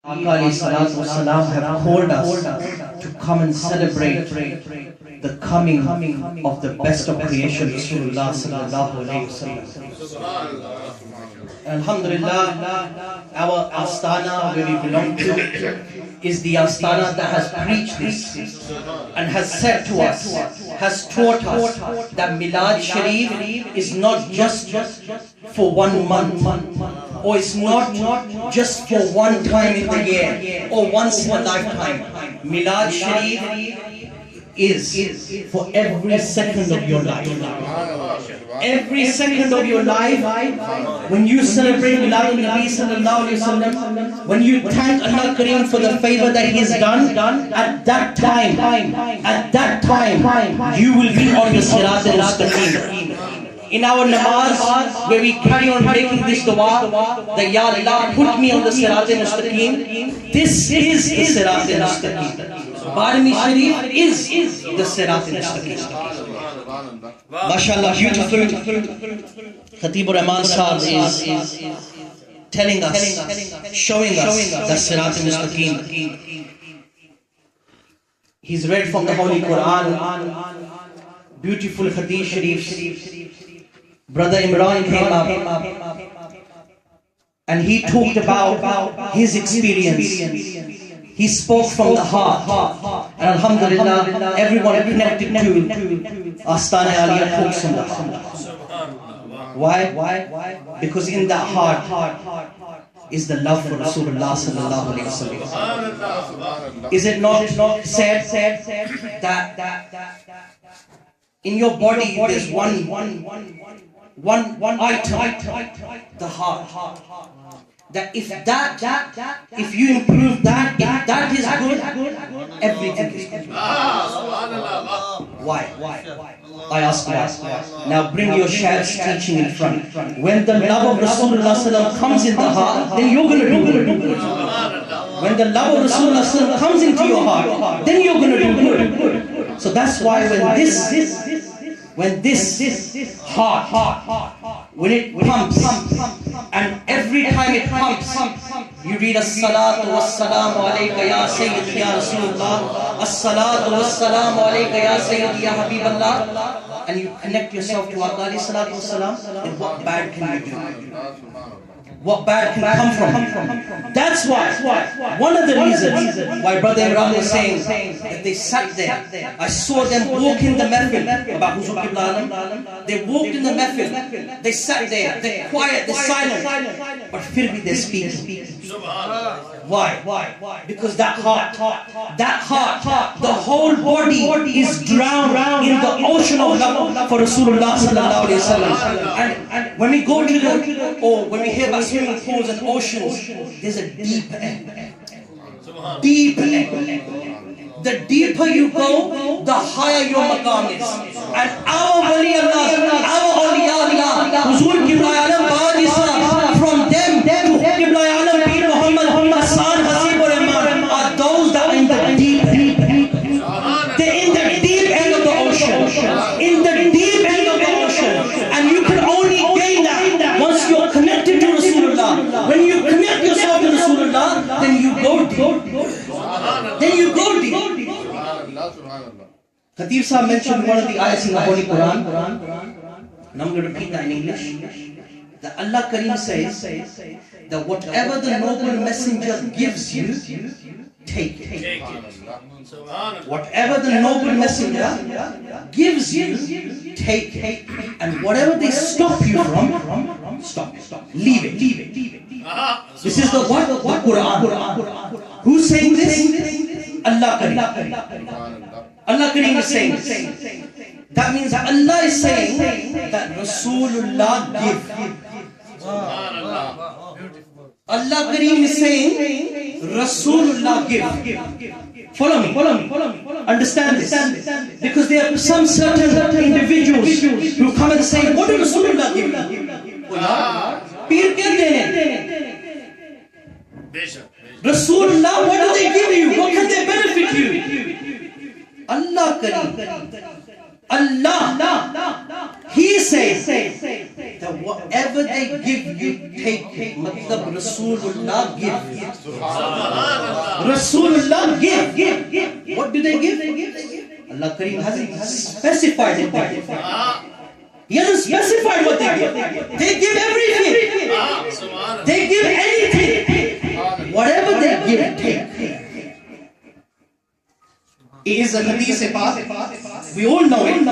Wasallam have called us to come and celebrate the coming of the best of creation, Rasulullah sallallahu alayhi wasallam. Alhamdulillah, our Astana where we belong to is the Astana that has preached this and has said to us, has taught us that Milad Sharif is not just for 1 month, or it's not just for one time in the year or once in a lifetime. Milad Sharif is for every second of your life. Every second of your life, when you celebrate Milad Nabi sallallahu alayhi wasallam, when you thank Allah Kareem for the favor that He has done, at that time, you will be on the Sirat al-Mustaqim. In our namaz, where we carry on making this dua, that Ya Allah, put me on the Sirat al-Mustaqim. This is the Sirat al-Mustaqim. Baraveen Sharif is the Sirat al-Mustaqim. MashaAllah, beautiful. Khatib Rahman Sahab is telling us, showing us the Sirat al-Mustaqim. He's read from the Holy Quran, beautiful Hadith Sharif. Brother Imran came up and he talked about his experience. He spoke from the heart, and Alhamdulillah, everyone connected to Astana Aliyah talks from the heart. Why? Because in that heart is the love for Rasulullah sallallahu alayhi wasallam. Is it not said that in your body there's one item, the heart? That if you improve that, if that is good, everything is good. Why? I ask why. Now bring your Shaykh's teaching in front. When the love of Rasulullah sallallahu comes in the heart, then you're going to do good. When the love of Rasulullah sallallahu comes into your heart, then you're going to do good. So that's why when this heart, when it pumps, and every time it pumps, you read as-salatu was-salamu alayka ya sayyidi ya Rasulullah, as-salatu was-salamu alayka ya sayyidi ya Habiballah, and you connect yourself to Allah alayhi salatu was-salam, then what bad can you do? What bad can come from? That's why, one of the reasons why Brother Imran was saying that they sat there. I saw them walk in the Mehfil, about Huzur Qibla Alam. They walked in the Mehfil, they sat there, they're quiet, they're silent, but fir bhi they speak. Why? Because that heart, the whole body is drowned in the ocean of love for Rasulullah sallallahu alayhi wasallam. And when we go to when we hear about swimming pools and oceans, there's a deep end. Deep end. The deeper you go, the higher your maqam is. And our wali Allah, our awliya Allah, Huzur Qibla Alam Badisa, from them to Qibla Alam Pir Muhammad Hassan Hasib or Rahman, are those that are in the deep end. They're in the deep end of the ocean. In the deep end of the ocean. And you can only gain that once you're connected to Rasulullah. When you connect yourself to Rasulullah, then you go deep. Khatib Sahib mentioned one of the ayahs in the Holy Quran, and I'm going to repeat that in English. That Allah Kareem says that whatever the noble messenger gives you, take it. Whatever the noble messenger gives you, take it. And whatever they stop you from, stop. Leave it. This is the Quran. Who's saying this? Allah Kareem. Allah Kareem is saying this. That means Allah is saying that Rasulullah give. Allah Kareem is saying Rasulullah give. Follow me. Understand this. Because there are some certain individuals who come and say, what did Rasulullah give you? Peer kya dene? Rasulullah, what do they give you? What can they benefit you? Allah Kareem. Allah, He says that whatever they give you, take it. Matlab Rasulullah give you. Rasulullah give. What do they give? Allah Kareem hasn't specified what they give. He hasn't specified what they give. They give everything. They give anything. Whatever they give, take. It is a hadith paak. We all know it.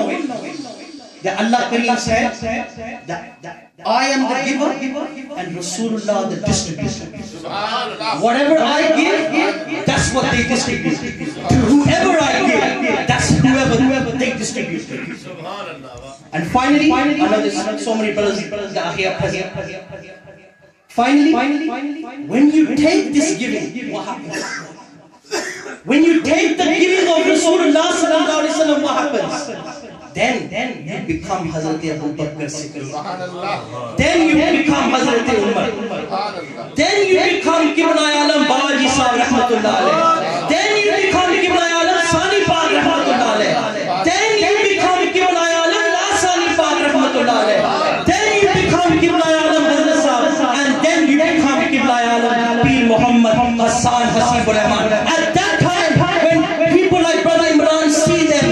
That Allah Kareem said that I am the giver and Rasulullah the distributor. Whatever I give, that's what they distribute. To whoever I give, that's whoever they distribute. And finally, I know there's so many brothers that are here present. Finally, when you take this giving, what happens? When you take the giving of Rasulullah sallallahu alaihi wasallam, what happens? Then you become Hazrat Abu Bakr Siddiq. Then you become Hazrat Umar. Then you become Qibla Alam Babaji Sahib Rahmatullah alayh. Then you become Qibla Alam Sani Paak Rahmatullah alayh. Then you become Qibla Alam La Sani Paak Rahmatullah alayh. Then you become Qibla Alam Hazrat Sahib. And then you become Qibla Alam Pir Muhammad Hassan Hasibur Rahman. At that time, when people like Brother Imran see them,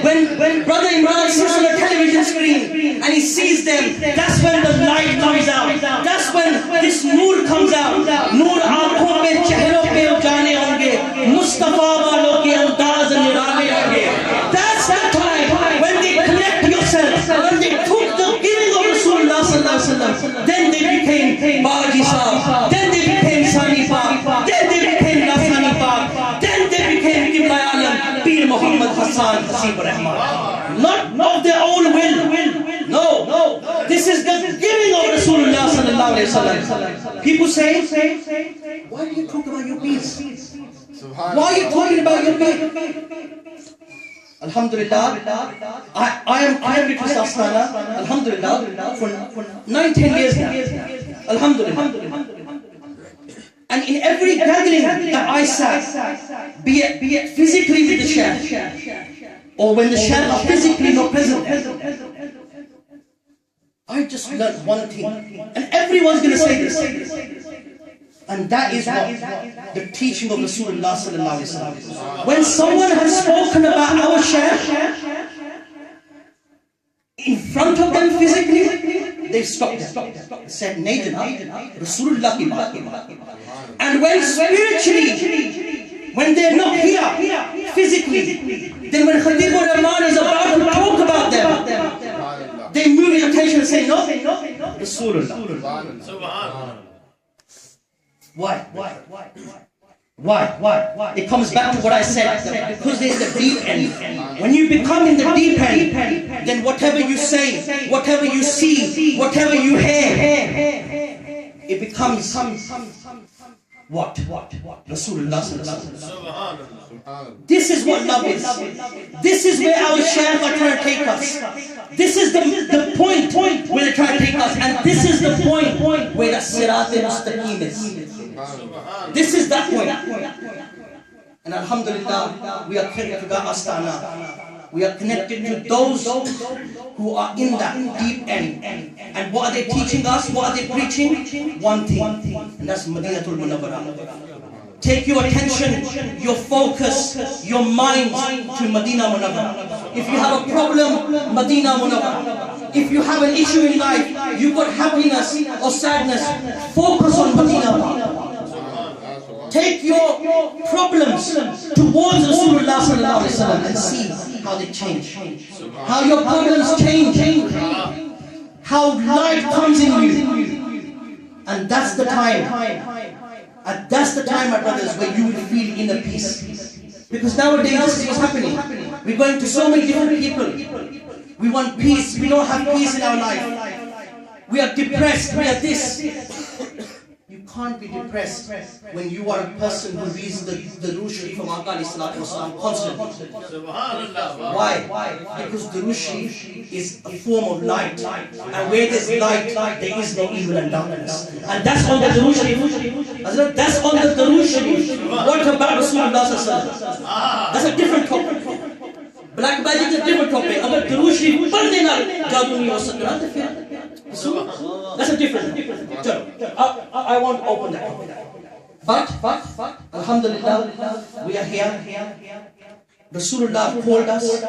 when Brother Imran sits on the television screen and he sees them, that's when the light comes out. That's when this noor comes out. Noor aankhon pe, chehron pe ujane honge. Mustafa walon ke andaz nirale honge. That's that time when they connect yourself, when they took the giving of Rasulullah sallallahu alaihi wasallam, then they became Babaji Sahib, then they became Sani Paak, then they became Nasani Paak, then they became Qibla Alam Pir Muhammad Hassan Hasibur Rahman. Not of their own will. No. This is the giving of Rasulullah sallallahu alaihi wasallam. People say, why do you talk about your peace? Why are you talking about your peace? Alhamdulillah, I am with Astana, Alhamdulillah, for 9-10 years now. Alhamdulillah. And in every gathering that I sat, be it physically with the Shaykh, or when the Shaykh are physically not present, I just learned one thing, and everyone's going to say this, and that is what the teaching of Rasulullah sallallahu alaihi wasallam. When someone has spoken about our Shaykh in front of them physically, they stopped them. They said, Najdana, Rasulullah ki baat. And when spiritually, when they're not here physically, then when Khatibur Rahman is about to talk about them, they move your attention and say, no, Rasulullah. Why? It comes back to what I said, because there's the deep end. When you become in the deep end, then whatever you say, whatever you see, whatever you hear, it becomes what? Rasulullah sallallahu alaihi wasallam. This is what love is. This is where our Shaykh are trying to take us. This is the point where they're trying to take us, and this is the point where the Sirat al-Mustaqim is. This is that point. And Alhamdulillah, we are connected to Astana. We are connected to those who are in that deep end. And what are they teaching us? What are they preaching? One thing, and that's Madinatul Munawwarah. Take your attention, your focus, your mind to Madina Munawwarah. If you have a problem, Madina Munawwarah. If you have an issue in life, you've got happiness or sadness, focus on Madina. Take your problems towards Rasulullah sallallahu alaihi wasallam and see how they change. How your problems change. How light comes in you. And that's the time. And that's the time, my brothers, where you will feel inner peace. Because nowadays this is what's happening. We're going to so many different people. We want peace. We don't have peace in our life. We are depressed. We are this. You can't be depressed when you are a person who reads the Durood Sharif from Aka alayhi salatu wasalam constantly. Why? Because Durood Sharif is a form of light. And where there's light, there is no evil and darkness. And that's on the Durood Sharif. That's on the Durood Sharif. What about Rasulullah sallallahu alaihi wasallam? That's a different topic. Black magic is a different topic. Agar Durood Sharif padhne na jadoo nahi ho sakta. That's a different. I won't open that. But Alhamdulillah, we are here. Rasulullah called us.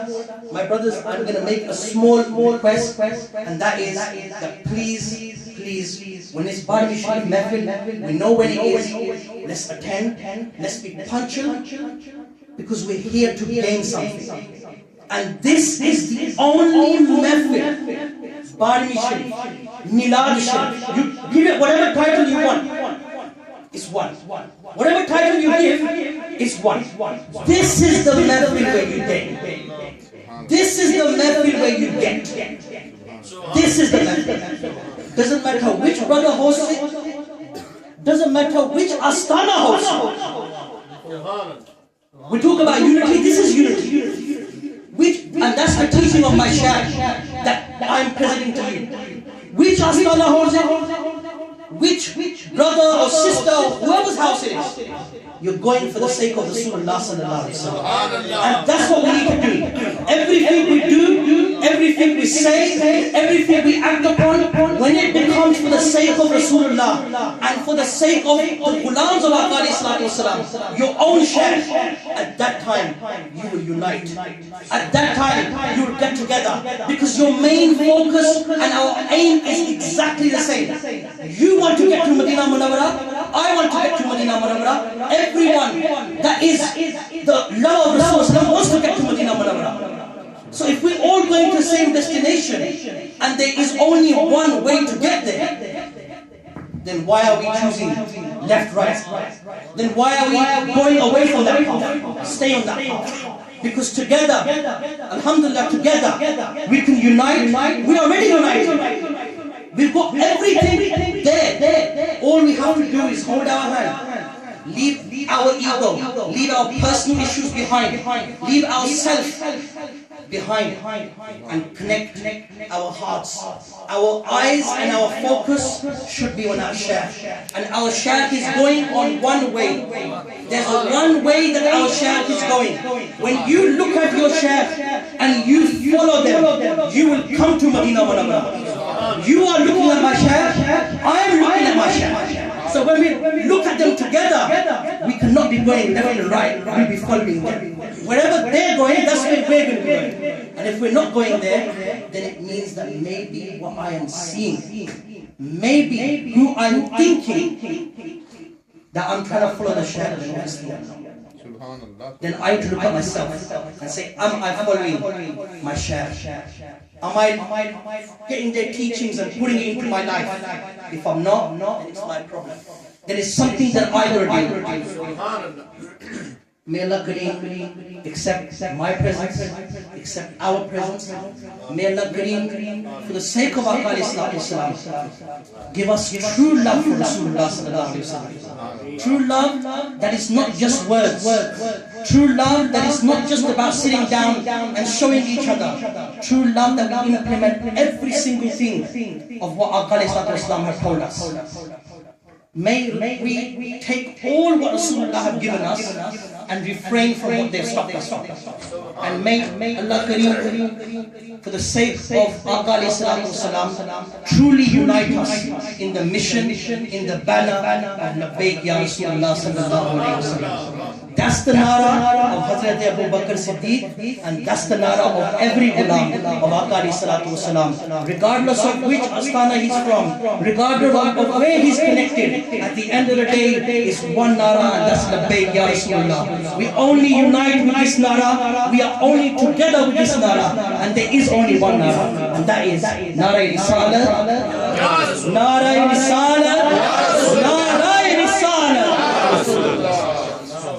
My brothers, I'm going to make a small request, and that is that please, when it's Baraveen Sharif Mehfil, we know when it is, let's attend, let's be punctual, because we're here to gain something. And this is the only Mehfil, Baraveen Sharif, Milad Sharif. You give it whatever title you want. It's one. Whatever title you give, it's one. This is the Mehfil where you get. This is the Mehfil where you get. This is the Mehfil. Doesn't matter which brother hosts it. Doesn't matter which Astana hosts it. We talk about unity. This is unity. And that's the teaching of my Shaykh that I'm presenting to you. Which Astana hosts it? Which brother or sister or whoever's house it is, you're going for the sake of Rasulullah sallallahu alaihi wasallam. And that's what we need to do. Everything we do, everything we say, everything we act upon, when it becomes for the sake of Rasulullah and for the sake of the Gulams of Aqal Islam, your own Shaykh, at that time you will unite. At that time you will get together, because your main focus and our aim is exactly the same. You want to get to Medina Munawwara, I want to get to Medina Munawwara. Everyone that is the love of Rasulullah wants to get to Medina Munawwara. So if we're all going to the same destination and there is only one way to get there, then why are we choosing left, right? Then why are we going away from that path? Stay on that path. Because together, alhamdulillah, together we can unite. We are already united. We've got everything there. All we have to do is hold our hand, leave our ego, leave our personal issues behind, leave ourselves behind, and connect our hearts. Our eyes and our focus should be on our Shaykh. And our Shaykh is going on one way. There's a one way that our Shaykh is going. When you look at your Shaykh and you follow them, you will come to Medina Munawwara. You are looking at my Shaykh, I am looking at my Shaykh. So when we look at them together, we cannot be going left and right, we'll be following them. Wherever they're going, that's where we're going to be going. And if we're not going there, then it means that maybe what I am seeing, maybe who I'm thinking, that I'm trying to follow the Shaykh, then I have to look at myself and say, am I following my Shaykh? Am I getting their teachings and putting it into my life? If I'm not, then it's my problem. Then it's something that I will do. May Allah Kareem accept my presence, accept our presence. May Allah Kareem, for the sake of Aqal Islam, give us true love for Rasulullah sallallahu alaihi wasallam. True love that is not just words. True love that is not just about sitting down and showing each other. True love that we implement every single thing of what Aqal Islam has told us. May we take all what Rasulullah have given us and refrain from what they've stopped us from. And may Allah Kareem, for the sake of Aqal Islam, truly unite us in the mission, in the banner of Labbaik Ya Rasulullah sallallahu alayhi wa sallam. That's the nara of Hazrat Abu Bakr Siddiq, and that's the nara of every ghulam of Aqal salatu wasalam. Regardless of which astana he's from, regardless of where he's connected, at the end of the day, it's one nara, and that's Labbaik Ya Rasulullah. We only unite with this nara, we are only together with this nara, and there is only one nara, and that is Nara Risala, Nara Risala.